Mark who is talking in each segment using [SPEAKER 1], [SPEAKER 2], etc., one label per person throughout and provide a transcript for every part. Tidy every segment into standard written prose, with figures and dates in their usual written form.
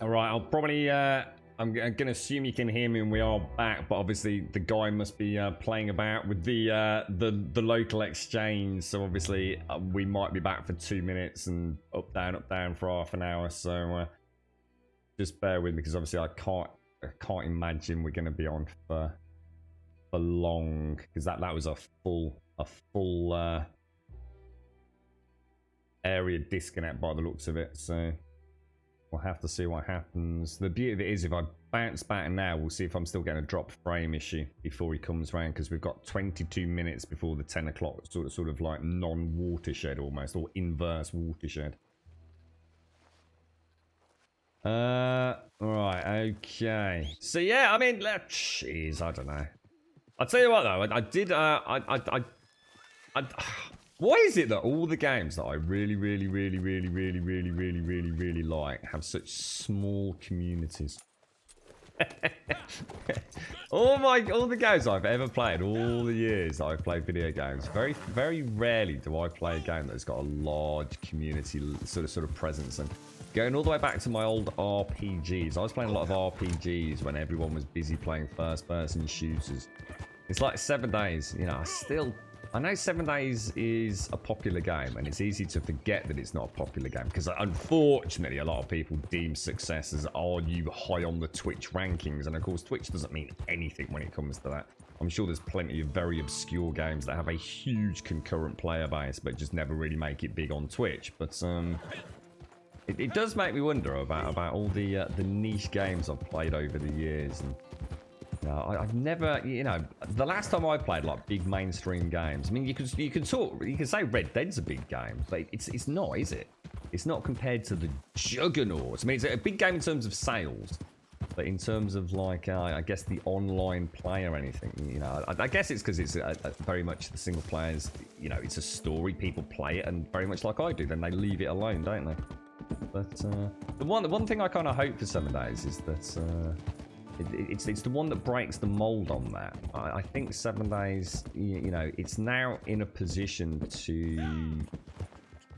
[SPEAKER 1] All right, I'll probably. I'm gonna assume you can hear me, and we are back. But obviously, the guy must be playing about with the local exchange. So obviously, we might be back for 2 minutes and up down for half an hour. So just bear with me, because obviously I can't imagine we're gonna be on for long, because that was a full area disconnect by the looks of it. So we'll have to see what happens. The beauty of it is, if I bounce back now, we'll see if I'm still getting a drop frame issue before he comes round, because we've got 22 minutes before the 10 o'clock sort of like non-watershed almost, or inverse watershed. Right, okay. So yeah, I mean, jeez, I don't know. I'll tell you what though, I did, why is it that all the games that I really like have such small communities? all the games I've ever played, all the years that I've played video games, very rarely do I play a game that's got a large community sort of presence. And going all the way back to my old RPGs, I was playing a lot of RPGs when everyone was busy playing first-person shooters. It's like 7 Days, you know. I know 7 Days is a popular game, and it's easy to forget that it's not a popular game, because unfortunately a lot of people deem success as, are you high on the Twitch rankings? And of course Twitch doesn't mean anything when it comes to that. I'm sure there's plenty of very obscure games that have a huge concurrent player base but just never really make it big on Twitch. But it does make me wonder about all the niche games I've played over the years. And no, I've never, you know, the last time I played like big mainstream games, I mean, you can say Red Dead's a big game, but it's not, is it? It's not compared to the juggernauts. I mean, it's a big game in terms of sales, but in terms of like, I guess the online play or anything, you know, I guess it's because it's very much the single players, you know, it's a story, people play it, and very much like I do, then they leave it alone, don't they? But the one thing I kind of hope for 7 Days is that it's the one that breaks the mold on that. I think 7 Days, you know, it's now in a position to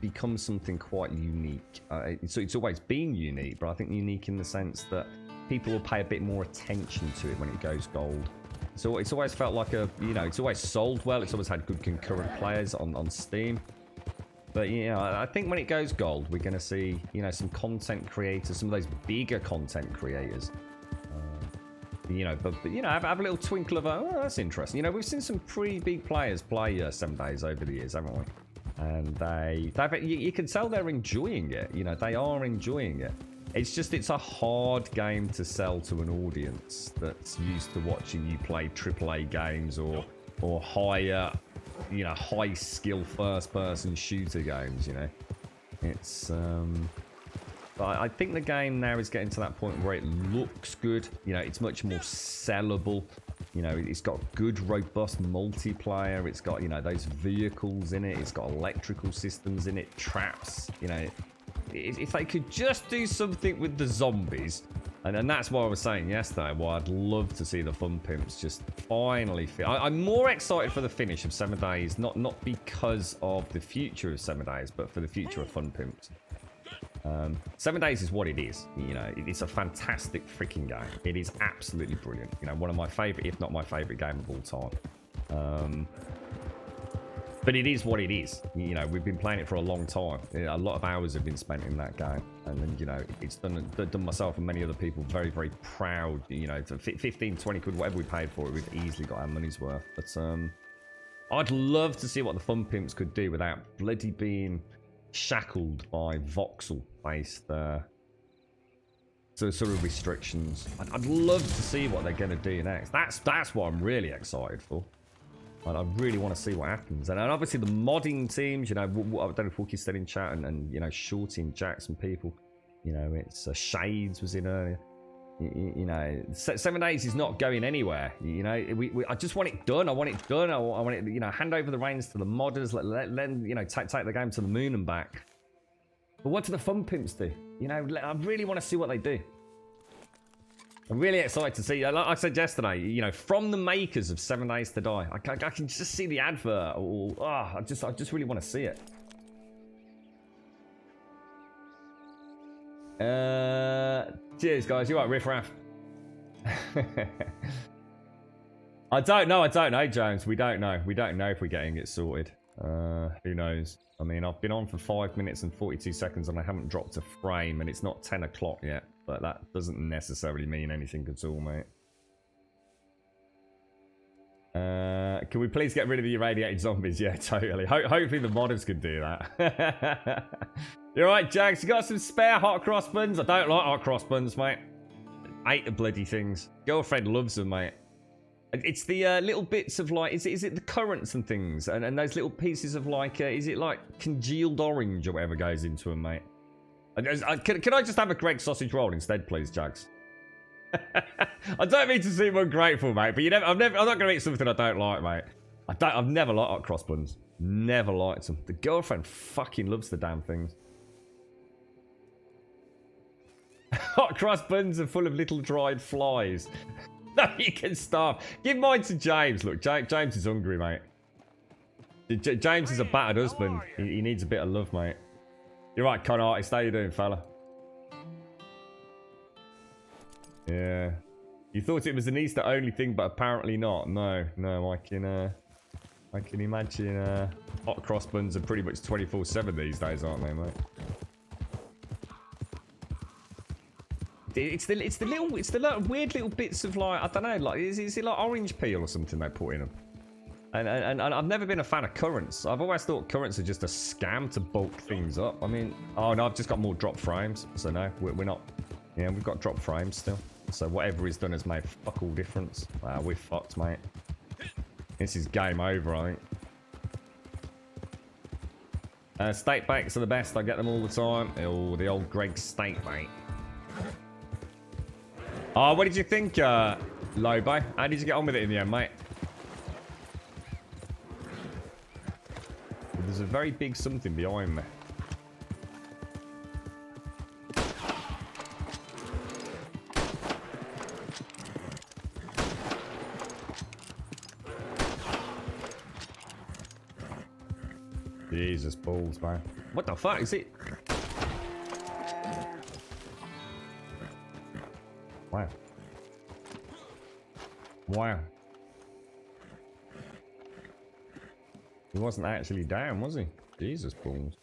[SPEAKER 1] become something quite unique. It's always been unique, but I think unique in the sense that people will pay a bit more attention to it when it goes gold. So it's always felt like it's always sold well. It's always had good concurrent players on Steam. But, you know, I think when it goes gold, we're going to see, you know, some content creators, some of those bigger content creators, you know, but you know, have a little twinkle of, oh, that's interesting. You know, we've seen some pretty big players play 7 Days over the years, haven't we? And you can tell they're enjoying it. You know, they are enjoying it. It's just, it's a hard game to sell to an audience that's used to watching you play AAA games or higher, you know, high skill first person shooter games. You know, it's but I think the game now is getting to that point where it looks good. You know, it's much more sellable. You know, it's got good, robust multiplayer. It's got, you know, those vehicles in it. It's got electrical systems in it, traps. You know, if they could just do something with the zombies, and that's what I was saying yesterday, why I'd love to see the Fun Pimps just finally I'm more excited for the finish of 7 Days, not because of the future of 7 Days, but for the future of Fun Pimps. 7 Days is what it is. You know, it's a fantastic freaking game. It is absolutely brilliant. You know, one of my favorite, if not my favorite game of all time. But it is what it is. You know, we've been playing it for a long time. You know, a lot of hours have been spent in that game, and then, you know, it's done myself and many other people very, very proud. You know, for 15, 20 quid, whatever we paid for it, we've easily got our money's worth. But I'd love to see what the Fun Pimps could do without bloody being shackled by voxel-based sort of restrictions. I'd love to see what they're going to do next. That's what I'm really excited for. I really want to see what happens. And obviously the modding teams, you know, I don't know if Wookie's still in chat, and you know, Shorty and Jackson people, you know, it's Shades was in earlier. You know, 7 Days is not going anywhere. You know, I just want it done. I want it done. I want it, you know, hand over the reins to the modders. Let them, you know, take the game to the moon and back. But what do the Fun Pimps do? You know, I really want to see what they do. I'm really excited to see, like I said yesterday, you know, from the makers of 7 Days to Die. I can just see the advert. I just really want to see it. Cheers, guys. You right, Riff Raff? I don't know, James. We don't know. We don't know if we're getting it sorted. Who knows? I mean, I've been on for 5 minutes and 42 seconds and I haven't dropped a frame and it's not 10 o'clock yet. But that doesn't necessarily mean anything at all, mate. Can we please get rid of the irradiated zombies? Yeah, totally. Hopefully the modders could do that. You're right, Jags. You got some spare hot cross buns? I don't like hot cross buns, mate. I hate the bloody things. Girlfriend loves them, mate. It's the little bits of like, is it the currants and things? And those little pieces of like, is it like congealed orange or whatever goes into them, mate? Can I just have a Greg sausage roll instead, please, Jags? I don't mean to seem ungrateful, mate, but I'm not going to eat something I don't like, mate. I've never liked hot cross buns. Never liked them. The girlfriend fucking loves the damn things. Hot cross buns are full of little dried flies. No, you can starve. Give mine to James. Look, James is hungry, mate. James is a battered husband. He needs a bit of love, mate. You're right, Con Artist. How you doing, fella? Yeah. You thought it was an Easter only thing, but apparently not. No, I can imagine hot cross buns are pretty much 24/7 these days, aren't they, mate? It's the little weird little bits of like, I don't know, like is it like orange peel or something they put in them? And I've never been a fan of currants. I've always thought currants are just a scam to bulk things up. I mean, oh no, I've just got more drop frames, so no, we're not. Yeah, we've got drop frames still. So whatever he's done has made fuck all difference. Wow, we're fucked, mate. This is game over, I think. Steak bakes are the best. I get them all the time. Oh, the old Greg steak, mate. Oh, what did you think, Lobo? How did you get on with it in the end, mate? There's a very big something behind me. Jesus balls, man. What the fuck is it? Wow. Wow. He wasn't actually down, was he? Jesus balls.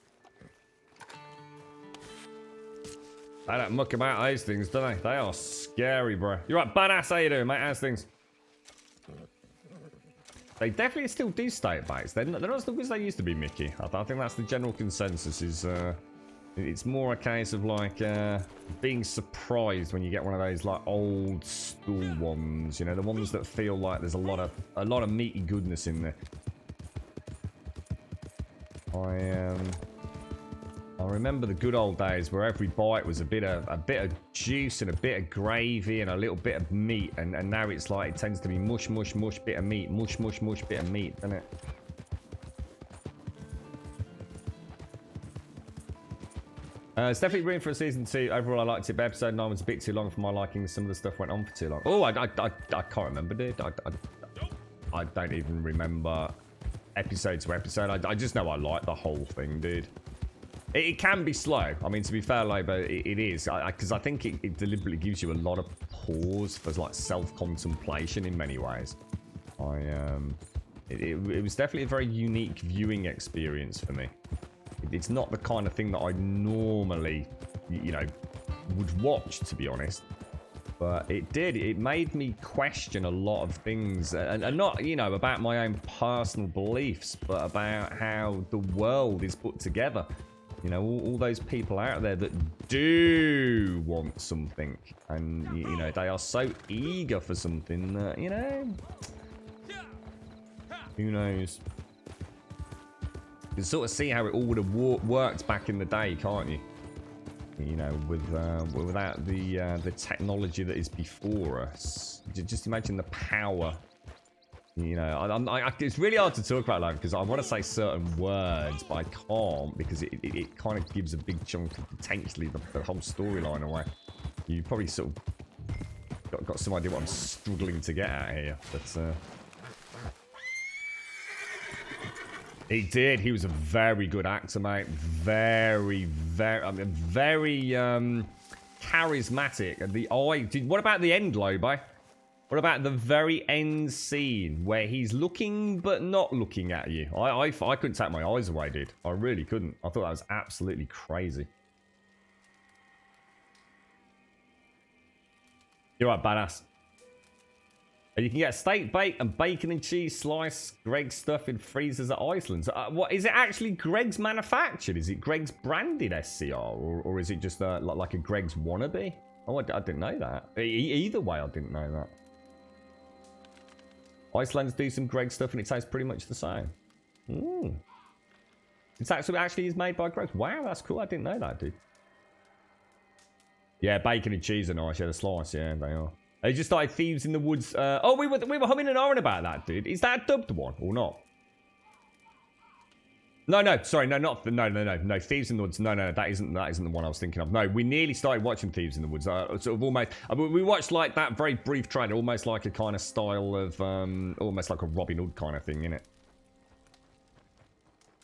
[SPEAKER 1] They don't muck about those things, do they? They are scary, bro. You're right, badass. How you doing, mate? How's things? They definitely still do state bikes. They're not as good as they used to be, Mickey. I think that's the general consensus. Is it's more a case of like being surprised when you get one of those like old school ones. You know, the ones that feel like there's a lot of meaty goodness in there. I remember the good old days where every bite was a bit of juice and a bit of gravy and a little bit of meat, and now it's like it tends to be mush, bit of meat, mush, bit of meat, doesn't it? It's definitely room for a season 2. Overall, I liked it, but episode 9 was a bit too long for my liking. Some of the stuff went on for too long. Oh, I can't remember, dude. I don't even remember episode to episode. I just know I like the whole thing, dude. It can be slow. I mean, to be fair, Lobo, it is. Because I think it deliberately gives you a lot of pause for like self-contemplation in many ways. It was definitely a very unique viewing experience for me. It's not the kind of thing that I normally, you know, would watch, to be honest. But it did. It made me question a lot of things. And not, you know, about my own personal beliefs, but about how the world is put together. You know, all those people out there that do want something. And, you know, they are so eager for something that, you know, who knows? You can sort of see how it all would have worked back in the day, can't you? You know, without the technology that is before us. Just imagine the power. You know, it's really hard to talk about life because I want to say certain words, but I can't because it kind of gives a big chunk of potentially the whole storyline away. You probably sort of got some idea what I'm struggling to get at here, but he did. He was a very good actor, mate. Very, I mean, very charismatic. And the eye. What about the end, Lobo? What about the very end scene where he's looking but not looking at you? I couldn't take my eyes away, dude. I really couldn't. I thought that was absolutely crazy. You're right, badass. And you can get a steak bake and bacon and cheese slice. Greggs stuff in freezers at Iceland. So, what is it actually? Greggs manufactured? Is it Greggs branded SCR, or is it just like a Greggs wannabe? Oh, I didn't know that. Either way, I didn't know that. Iceland's do some Greggs stuff and it tastes pretty much the same. Ooh. It's actually is made by Greggs. Wow, that's cool. I didn't know that, dude. Yeah, bacon and cheese are nice. Yeah, the slice. Yeah, they are. They just started Thieves in the Woods. Oh, we were humming and hawing about that, dude. Is that a dubbed one or not? No, sorry, no, Thieves in the Woods. No, that isn't the one I was thinking of. No, we nearly started watching Thieves in the Woods. Sort of almost. We watched like that very brief trailer, almost like a kind of style of, almost like a Robin Hood kind of thing, innit?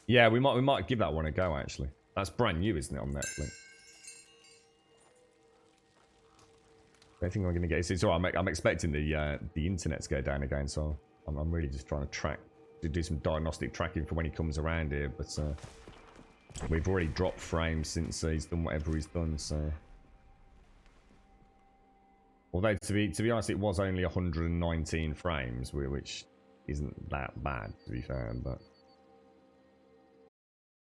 [SPEAKER 1] Yeah, we might give that one a go actually. That's brand new, isn't it, on Netflix? I think I'm gonna get. It's alright. I'm expecting the internet to go down again, so I'm really just trying to do some diagnostic tracking for when he comes around here. But we've already dropped frames since he's done whatever he's done. So, although to be honest, it was only 119 frames, which isn't that bad to be fair. But